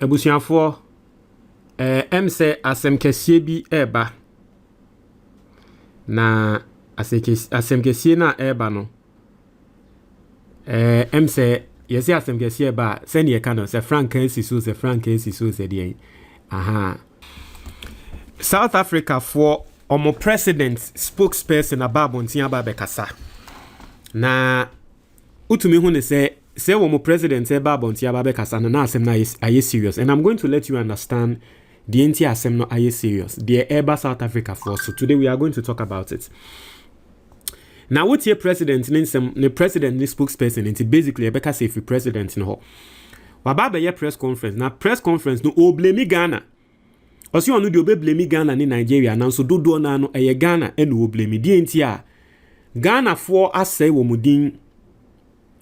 ebusuafo say asem kesie bi eba na asem kesie na eba no say yesi asem kesie eba se ne ka no se frank si so se dey aha South Africa for omo president spokesperson ababontia babekasa na utumi hu ne say omo president ababontia babekasa na asem na aye serious, and I'm going to let you understand the entire asem no aye serious the eba South Africa for. So today we are going to talk about it. Now what your president the president the spokesperson into basically ebeka say if president no wababa ye press conference na press conference no o blame Ghana. Osi onu de obe blame Ghana ni Nigeria na so dodo na no eye Ghana e no blame di enti a Ghana for asay wo mudin.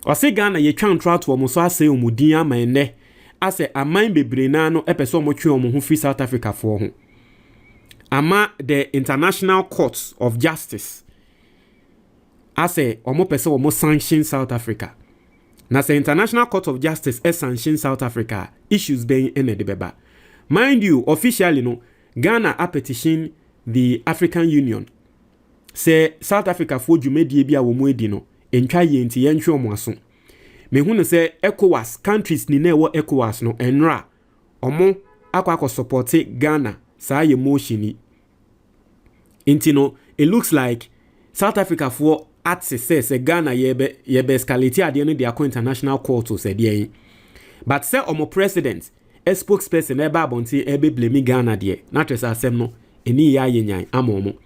Osi Ghana ye twa ntwa to wo so asay wo mudin ama ene ase aman bebre na no epese wo twe wo ho free South Africa for ho. Ama the International Court of Justice ase omo pese wo sanction South Africa. Na se International Court of Justice sanction South Africa issues being in the beba. Mind you, officially no, Ghana a petition the African Union. Say South Africa for jumedie bia wo mu edi no, entwa ye nti ye nhwe omo aso. Me hu ne say ECOWAS countries ni na wo ECOWAS no enra omo akwa support Ghana sa ye motion ni. Inti no, it looks like South Africa for at say Ghana yebe escalate ade no dia international court to say dey. But say omo president a spokesperson eba bonti ebe blame Ghana de na tresa asem no eni ya yenyan amomo.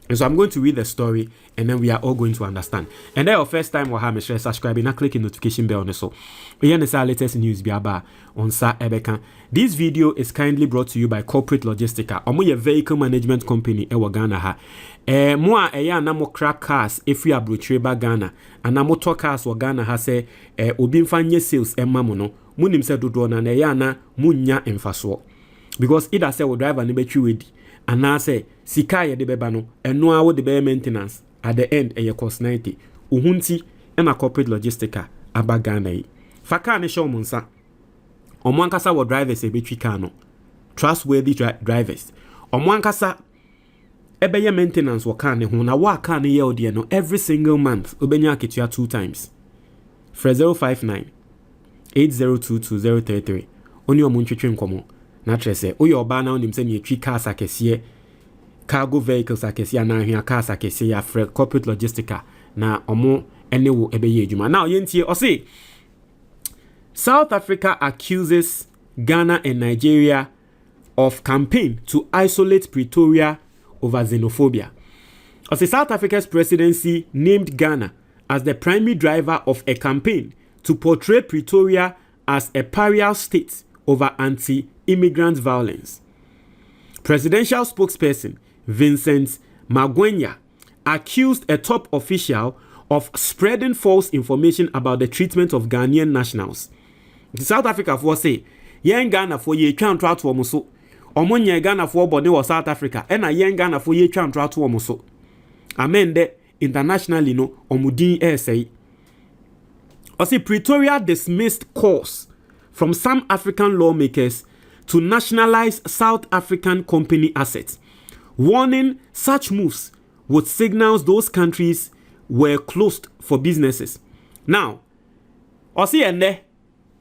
And so I'm going to read the story and then we are all going to understand. And then your first time or have subscribe and click the notification bell on so. We hear the latest news biaba on sa ebeka. This video is kindly brought to you by Corporate Logistica. Omo ye vehicle management company ewa Ghana ha. Mo a eya na mo crack cars efi abrochireba Ghana. Ana motor cars wa Ghana ha se obi mfa nye sales emma mo no. Munim se dodo na eya na munya emfaso. Because either say we driver ni betwi wedi ana say sika ye de beba no eno a wo de be maintenance at the end e cost 90 uhunti e na Corporate Logistica aba Ghana yi faka ne show munsa omo ankasa wo drivers e betwi car no trustworthy drivers omo ankasa e be ye maintenance wo car ne ho na wa car ne ye ode no every single month obenya aketua 2 times for 059 8022033 oni omo ntwetwe nkomo na trese oye oba na onim se ne twi cars akese cargo vehicles akese na ahia cars akese ya free Corporate Logistica na omo ene wo ebeye adwuma. Now yentie o say South Africa accuses Ghana and Nigeria of campaign to isolate Pretoria over xenophobia. O say South Africa's presidency named Ghana as the primary driver of a campaign to portray Pretoria as a pariah state over anti-immigrant violence. Presidential spokesperson Vincent Magwenya accused a top official of spreading false information about the treatment of Ghanaian nationals. The South Africa for say, yen Ghana for ye twa ntwa to omo so. Omo nya Ghana for body was South Africa, and a yen Ghana for ye twa ntwa to omo so. Amen de internationally no omudin say. O say Pretoria dismissed calls from some African lawmakers to nationalize South African company assets, warning such moves would signal those countries were closed for businesses. Now, you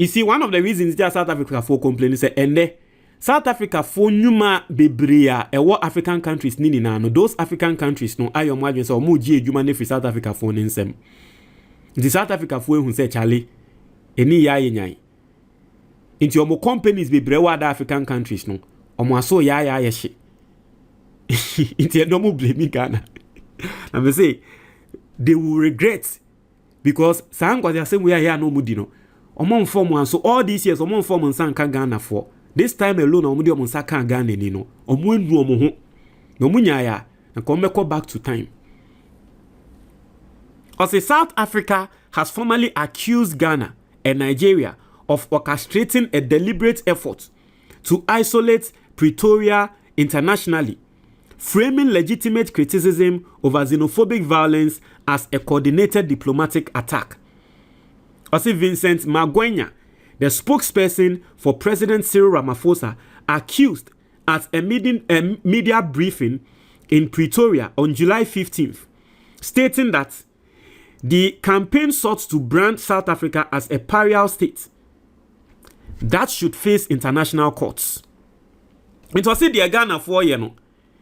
see, one of the reasons that South Africa for complaining is South Africa for nyuma bebrea what African countries nini na no those African countries no ayo mwadwen so mu ji edwuma ne free South Africa for nsem. The South Africa for hu say Charlie eni ya yenyan. Into omo companies be brewa other African countries no omo aso ya ye into no mo blame Ghana. I me say they will regret because sangwa they say we are here no mudi no omo inform one so all these years omo inform nsan ka Ghana for this time alone omo di omo nsa ka Ghana ni no omo endu omo ho no munya ya na come back to time. Also, South Africa has formally accused Ghana and Nigeria of orchestrating a deliberate effort to isolate Pretoria internationally, framing legitimate criticism over xenophobic violence as a coordinated diplomatic attack. Also, Vincent Magwenya the spokesperson for President Cyril Ramaphosa, accused at a media briefing in Pretoria on July 15th, stating that the campaign sought to brand South Africa as a pariah state that should face international courts. It was said the Ghana for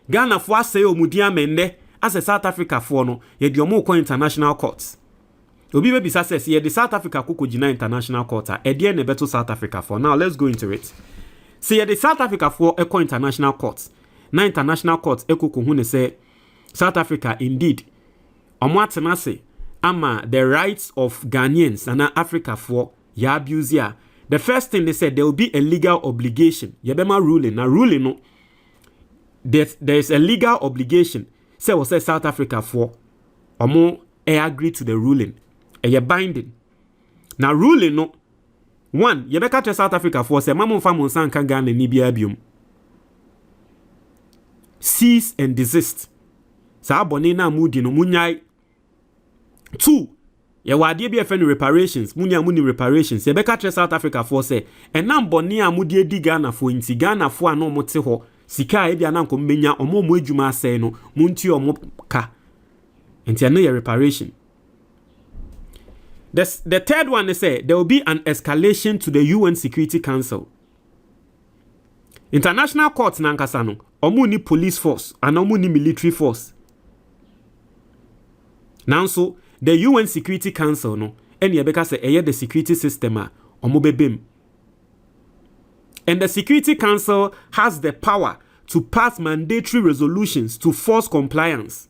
Ghana for say omudia mende as a South Africa for no ye di omo ko international courts. Obi be bisa says ye the South Africa kuku jina international court e de na beto South Africa for. Now let's go into it. See ye the South Africa for eco international courts. Na international courts ekuku hu ne say South Africa indeed omo atena se ama the rights of Ghanaians and Africa for ya abuse ya. The first thing they said, there will be a legal obligation. Yebema ruling. Now ruling no. There is a legal obligation. Say what say South Africa for omo agree to the ruling. Ye binding. Now ruling no. One, yebeka to South Africa for say mamu famu sanka Ghana ni bia biom. Cease and desist. Sa abone na mudi no munyai. Two, ye wade bi efe no reparations, muni reparations. Ye beka tre South Africa for say, enam boni amudi edi Ghana for inti Ghana for ano mote ho, sika e bia na nko mmenya omo mo adwuma asɛ no, munti omo ka. Enti ano ye reparation. The third one is say there will be an escalation to the UN Security Council. International courts na nkasa no, omo ni police force and omo ni military force. Now so the UN Security Council no any yebeka say the security system a omo bebem. And the Security Council has the power to pass mandatory resolutions to force compliance.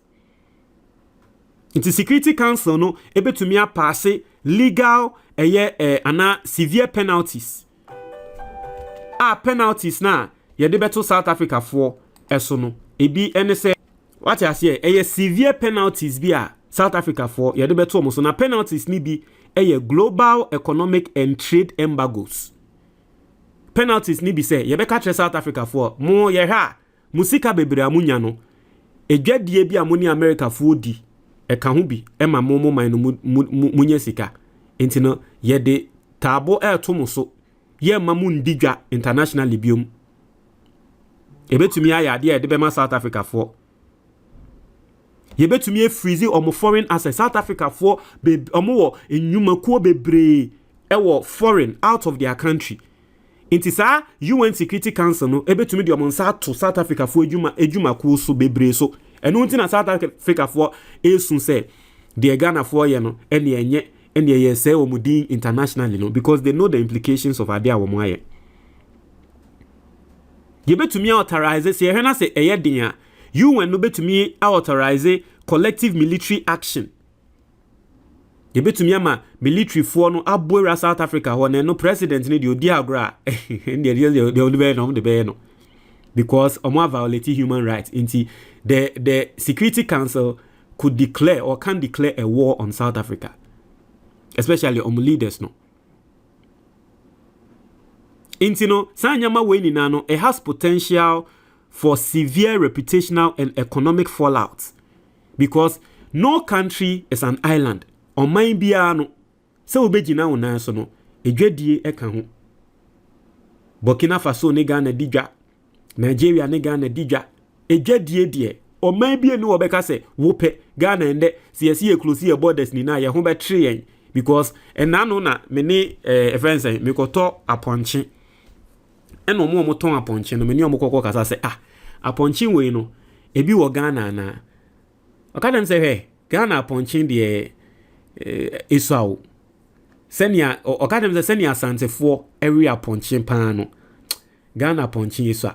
In the Security Council no ebetumi a pass legal ana severe penalties. Penalties na yede beto South Africa for eso no ebi ene say what I say severe penalties bi a South Africa for yede beto omo so na penalties ni bi global economic and trade embargoes. Penalties ni bi say yebeka tre South Africa for mo ye ha musika bebre amunya no edwadie bi amuni America for di ka ho bi ma mo man no munya sika enti no yede tabo to mo so ye ma mu ndigwa internationally biom ebetumi ayade e de be ma South Africa for yebetumi freeze omo foreign assets. South Africa for omo wo enyumakuo bebre ewo foreign out of their country. Inti sa UN Security Council no ebetumi de omo nsa to South Africa for ejumakuo so bebre so eno nti na South Africa for esun say de Ghana for ye no ene ye say omo din internationally no because they know the implications of ade awomo aye. Yebetumi authorize say hena say eye din a UN no betumi authorize collective military action. Yebetumi ama military for no aboira South Africa ho na no president ni de odi agra de only no de be no because omo violate human rights. Inti the Security Council could declare or can declare a war on South Africa, especially leaders no. Inti no sanyama we ni na no it has potential for severe reputational and economic fallout because no country is an island. On my biano, so obejina una so no, edwadie eka ho. Burkina Faso ne Ghana didwa, Nigeria ne Ghana didwa, edwadie die. On my bia no obeka se wope Ghana ende si close your borders ni na ye ho betre yen because enano na me ne friends me koto aponche. Eno mo ton aponche no me ni omokoko kasa se aponche we no ebi wo Ghana na. Okadem se he Ghana aponche de Esau senia okadem se senia santefo area ponche pan Ghana ponche Esau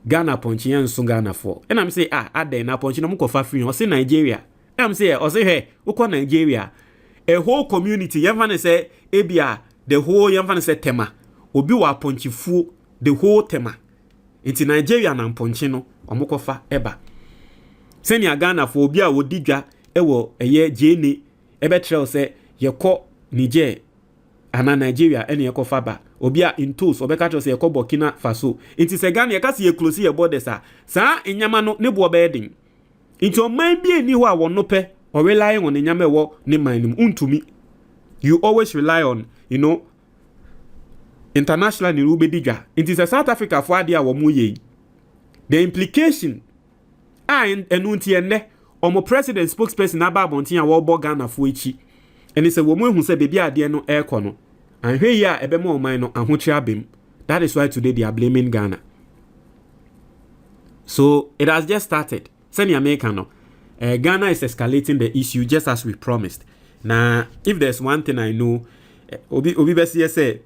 Ghana ponche enso Ghana for and am say aden na ponche no mkofa free o say Nigeria am say o say he ukọ Nigeria a whole community yemfa say ebia the whole yemfa say tema obi wa ponche fu the whole tema into Nigeria na ponche no omkofa eba senia Ghana for obi a wodidwa ewo eye jene ebe trail say yekọ Niger ana Nigeria ene yekọ faba obia intos obeka trail say yekọ Burkina Faso inti se Ghana yeka se ye close your borders sa enyama no ne bo bedding inti o man bi eni ho a wono pe o rely on enyama ewo ne man nim untumi. You always rely on international ni ubedidwa. It is a South Africa for ade a wo mu ye. The implication enu ntie ne omo president spokesperson aba abontin a wo bo Ghana fo echi. Eni se wo mu ehu se bebi ade no ekọ no. Anhwe yi a ebe ma oman no ahochi abem. That is why today they are blaming Ghana. So it has just started. Send America no. Ghana is escalating the issue just as we promised. Now, if there's one thing I know, Obi Besi say,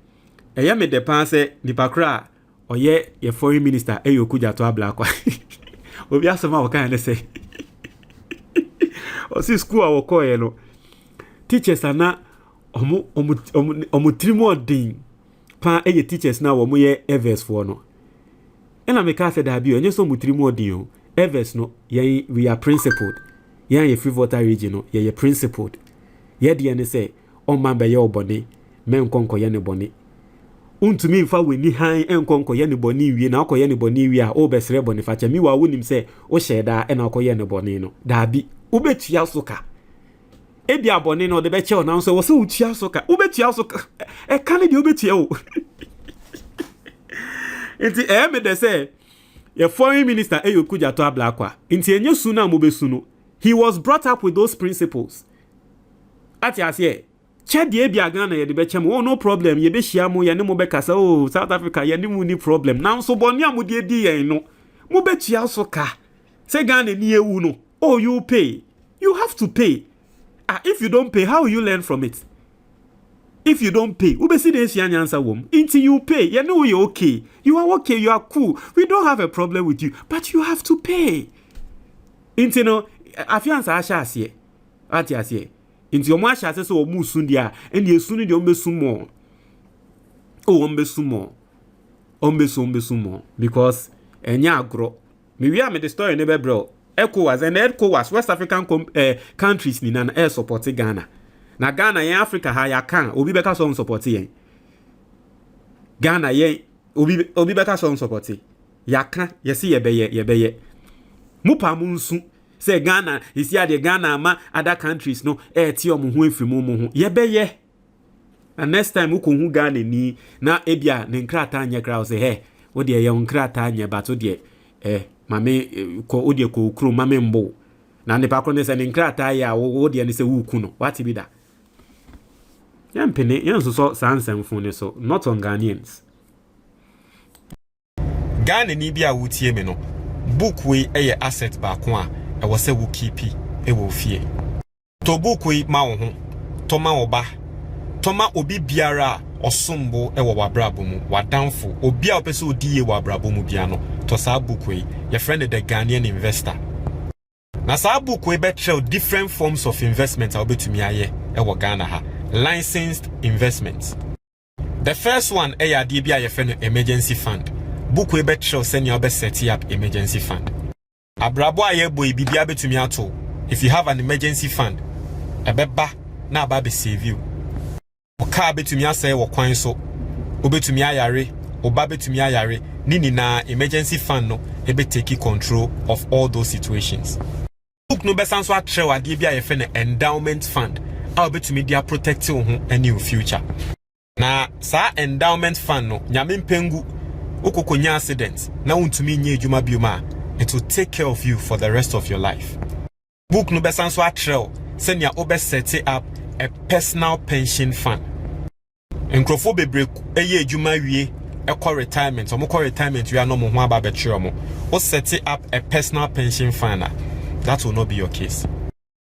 "Eya me depan say nipa kra oye ye foreign minister eyokuja to ablakwa." Obi asema waka na say. Osi school awoko ye no. Teachers ana omu trimo din pa eye teachers na wo mo ye evers for no. Ena me ka say da bi onye so mu trimo din o. Evers no ye we are principled. Ye free voter region no ye principled. Ye de ne say on man be ye obone men konko ye ne bone. Untumi mfa weni han enkonko ye ne bone wie na akoye ne bone wie a obesre bone fa cha mi wa wonim say o sheda e na akoye ne bone no. Da bi ubetua soka. Ebi abone no de be che na so wo se utua soka. Ubetua soka. E kan de ubetua o. Enti me de say your foreign minister eyokuja to ablakwa. Inti enye su na mo besu no. He was brought up with those principles. Ati ase che de bia Ghana ye de be chem, oh no problem, ye be hia mo ye ne mo be kasa, oh South Africa ye ne mu ni problem. Now so boni am de di yen no. Mo be tua so ka. Say Ghana ni ewu no. Oh you pay. You have to pay. If you don't pay, how will you learn from it? If you don't pay, ube see the answer wom. Until you pay, you know you're okay. You are okay, you are cool. We don't have a problem with you, but you have to pay. Until no, afiansa asha asiye. Ati asiye. Until omo asha asiye so omu sundia. And ye suni di ombe sumo. Oh, ombe sumo. Ombe sumo. Because enya agro. Me we am the story nebe bro. ECOWAS and ECOWAS West African countries ni na air support Ghana. Na Ghana yen Africa ha ya kan obi beka so support yen. Ghana yen obi beka so support. Ya kan yesi yebeye. Mupa munsu say Ghana is here the Ghana ma other countries no ti omo hu efiri mu ho. Yebeye. And next time uko hu Ghana ni na ebia ne nkrata anya kra say hey wo de ye nkrata anya but wo de mame ko odie ko kro mame mbo na ne pakro ne se ne nkrata ya wo de ne se wuku no what be that yampene yanso sansem fun ne so not on Ghanaians. Ghana ni bia wutie me no book we eye asset ba ko a e wo se wo keep e wo fie to book we ma wo ho to ma wo ba to ma obi biara osumbo e wo wabrabo mu wadanfo obi a opese odi ye wabrabo mu bia no to sa book we your friend the Ghanaian investor na sa book we bet show different forms of investment a obetumi aye e wo Ghana ha licensed investments. The first one e ya bia your friend emergency fund book we bet show send you be set up emergency fund abrabo aye boy bibia betumi ato if you have an emergency fund ebeba na aba be save you oka betumi asay wo kwan so obetumi ayare oba betumi ayare nini na emergency fund no ebe take control of all those situations. Book no besan so atre wade bia ye fe na endowment fund a obetumi dia protect wo ho any future. Na sa endowment fund no nyame mpengu okokonya accident na untumi nye adwuma bioma it will take care of you for the rest of your life. Book no besan so atre senya obe set up a personal pension fund. Nkrofo bebre eye adwuma wie equal retirement or more retirement we are no more about betrayal or set up a personal pension fund. That will not be your case.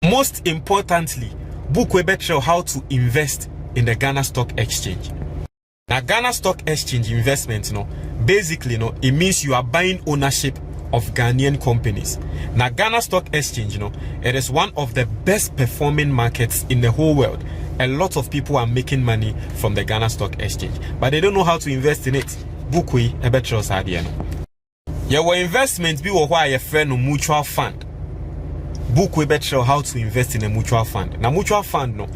Most importantly, book we betrayal how to invest in the Ghana Stock Exchange. Now Ghana Stock Exchange investment basically it means you are buying ownership of Ghanaian companies. Now Ghana Stock Exchange it is one of the best performing markets in the whole world. A lot of people are making money from the Ghana Stock Exchange, but they don't know how to invest in it. Book we a better idea. Your investment be why your friend mutual fund. Book we better how to invest in a mutual fund. Now mutual fund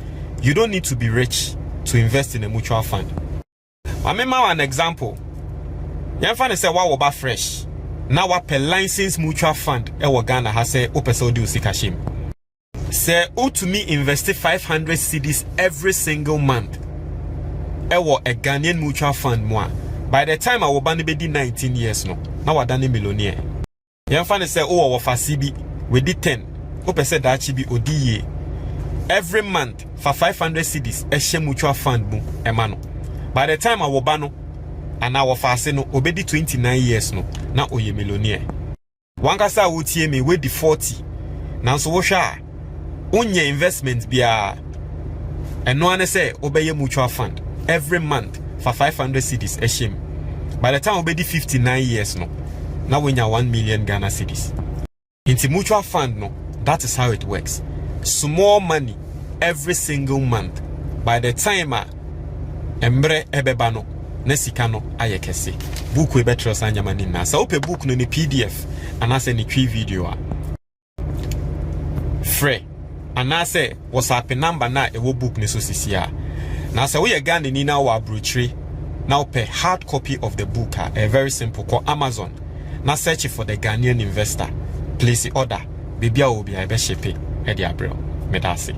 you don't need to be rich to invest in a mutual fund. I remember an example. You find say wa ba fresh. Now what per license mutual fund e Ghana has say opese odi usikashim. Say to me invest 500 cedis every single month. ewo a Ghanaian mutual fund mo by the time I will be 19 years no now I done millionaire. Yan fan say oh wa fasibi we did 10 ope say that chibi odiye every month for 500 cedis a mutual fund boom emano. By the time I will bano and our fast no obedi 29 years no na oye millionaire. One kasa wutie me we di 40 now so sha unye investment bia and no one say obey mutual fund every month for 500 cedis a shame. By the time obedi 59 years no now we have 1 million Ghana cedis. Into mutual fund no, that is how it works. Small money every single month. By the time embre ebebano nesikano ayekese. Book we better sanyamani na. So open book no ni PDF and I say ni tree video. Free. And I say WhatsApp number na ewo book ni so sisia. Now say we Ghana ni na wa brochure. Now pay hard copy of the book a very simple called Amazon. Now search for the Ghanaian investor. Place the order. Baby will be a best shape. Eddie Abreu. Medasi.